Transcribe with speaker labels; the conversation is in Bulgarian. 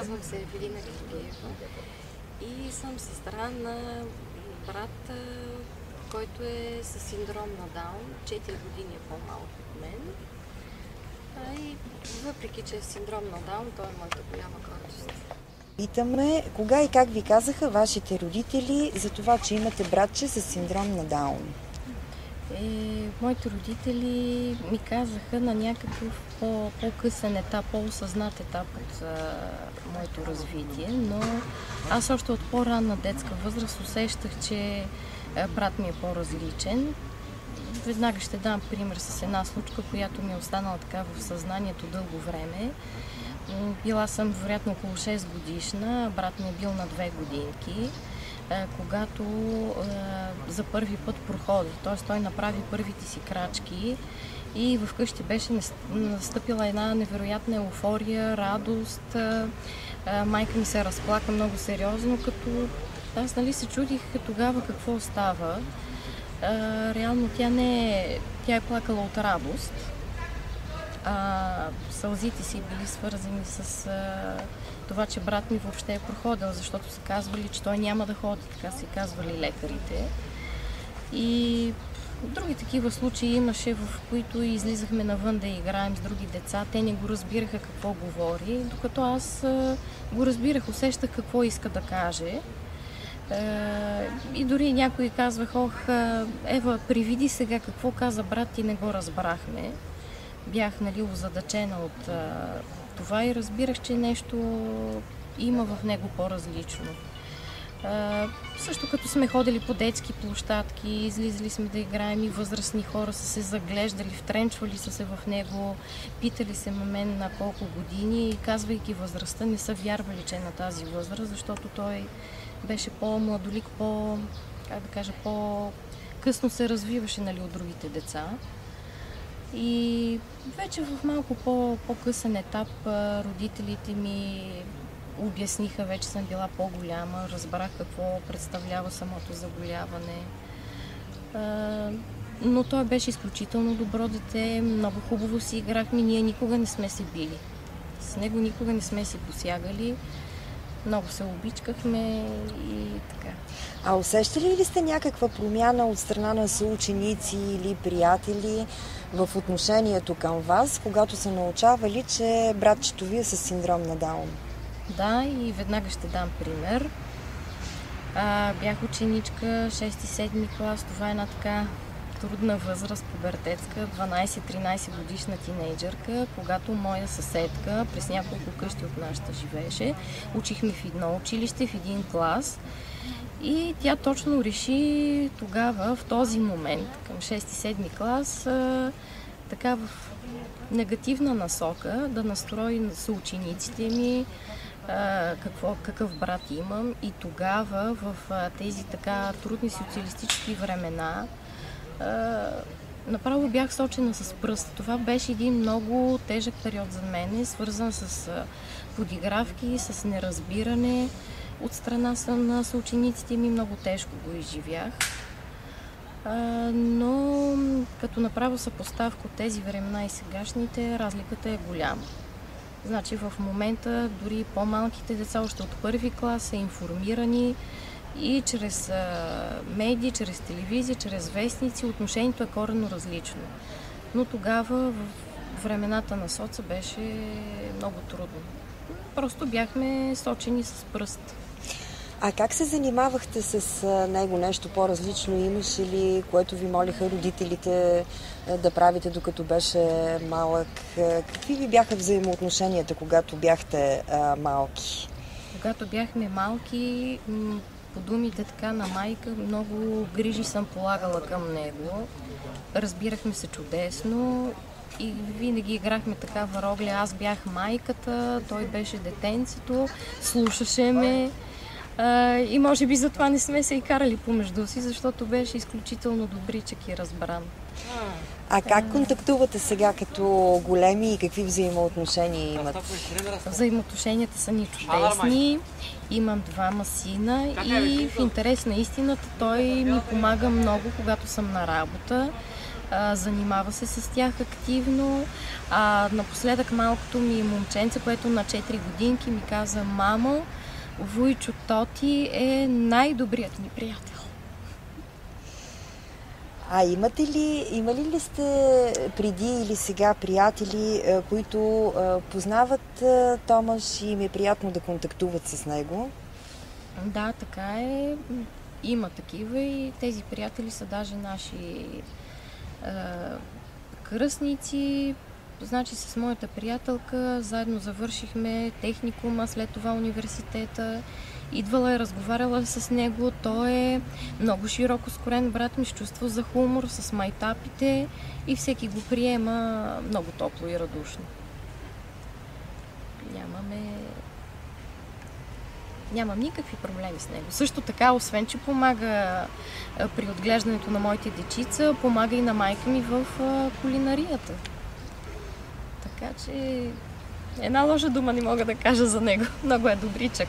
Speaker 1: Казвам се Евелина Георгиева и съм сестра на брат, който е със синдром на Даун, 4 години е по-малък от мен. И въпреки, че е синдром на Даун, той е моята голяма гордост.
Speaker 2: Питаме, кога и как ви казаха вашите родители за това, че имате братче с синдром на Даун?
Speaker 1: Моите родители ми казаха на някакъв по-късен етап, по-осъзнат етап от моето развитие, но аз още от по-ранна детска възраст усещах, че брат ми е по-различен. Веднага ще дам пример с една случка, която ми е останала така в съзнанието дълго време. Била съм вероятно около 6 годишна, брат ми е бил на 2 годинки, когато за първи път проходи. Т.е. той направи първите си крачки и вкъщи беше настъпила една невероятна еуфория, радост. Майка ми се разплака много сериозно, като аз се чудих тогава какво става. Реално тя е плакала от радост. Сълзите си били свързани с това, че брат ми въобще е проходил, защото са казвали, че той няма да ходи, така са казвали лекарите. И други такива случаи имаше, в които излизахме навън да играем с други деца. Те не го разбираха какво говори, докато аз го разбирах, усещах какво иска да каже. И дори някои казвах, Ева, привиди сега какво каза брат, ти не го разбрахме. Бях озадачена от това и разбирах, че нещо има в него по-различно. Също като сме ходили по детски площадки, излизали сме да играем и възрастни хора са се заглеждали, втренчвали са се в него, питали се мен на колко години и казвайки възрастта, не са вярвали, че е на тази възраст, защото той беше по-младолик, по-късно се развиваше от другите деца. И вече в малко по-късен етап родителите ми обясниха, вече съм била по-голяма, разбрах какво представлява самото заболяване. Но той беше изключително добро дете, много хубаво си играхме, ние никога не сме се били. С него никога не сме си посягали, много се обичкахме и така.
Speaker 2: А усещали ли сте някаква промяна от страна на съученици или приятели в отношението към вас, когато са научавали, че братчето ви е с синдром на Даун?
Speaker 1: Да, и веднага ще дам пример. Бях ученичка 6-7 клас, това е една така трудна възраст, пубертетска, 12-13 годишна тинейджърка, когато моя съседка през няколко къщи от нашата живееше. Учихме в едно училище, в един клас и тя точно реши тогава, в този момент, към 6-7 клас, така в негативна насока да настрои съучениците ми, какъв брат имам и тогава в тези така трудни социалистически времена направо бях сочена с пръст. Това беше един много тежък период за мен, свързан с подигравки, с неразбиране от страна на съучениците ми. Много тежко го изживях. Но като направя съпоставка от тези времена и сегашните, разликата е голяма. Значи в момента дори по-малките деца още от първи клас са информирани и чрез медии, чрез телевизия, чрез вестници отношението е коренно различно. Но тогава в времената на соца беше много трудно. Просто бяхме сочени с пръст.
Speaker 2: А как се занимавахте с него? Нещо по-различно имаше ли, което ви молиха родителите да правите докато беше малък? Какви ви бяха взаимоотношенията, когато бяхте малки?
Speaker 1: Когато бяхме малки, по думите така на майка, много грижи съм полагала към него. Разбирахме се чудесно и винаги играхме такава роля. Аз бях майката, той беше детенцето, слушаше ме. И може би затова не сме се и карали помежду си, защото беше изключително добричък и разбран.
Speaker 2: А как контактувате сега като големи и какви взаимоотношения имат?
Speaker 1: Взаимоотношенията са ни чудесни. Имам 2 сина и в интерес на истината той ми помага много, когато съм на работа. занимава се с тях активно. Напоследък малкото ми момченце, което на 4 годинки ми каза: мамо, Вуйчо Тоти е най-добрият ми приятел.
Speaker 2: Имали ли сте преди или сега приятели, които познават Томаш и им е приятно да контактуват с него?
Speaker 1: Да, така е. Има такива и тези приятели са даже наши кръстници. Значи с моята приятелка заедно завършихме техникума, след това университета. Идвала е, разговаряла с него. Той е много широко скорен брат ми, с чувство за хумор, с майтапите и всеки го приема много топло и радушно. Нямам никакви проблеми с него. Също така, освен че помага при отглеждането на моите дечица, помага и на майка ми в кулинарията. Така че една лоша дума не мога да кажа за него. Много е добричък.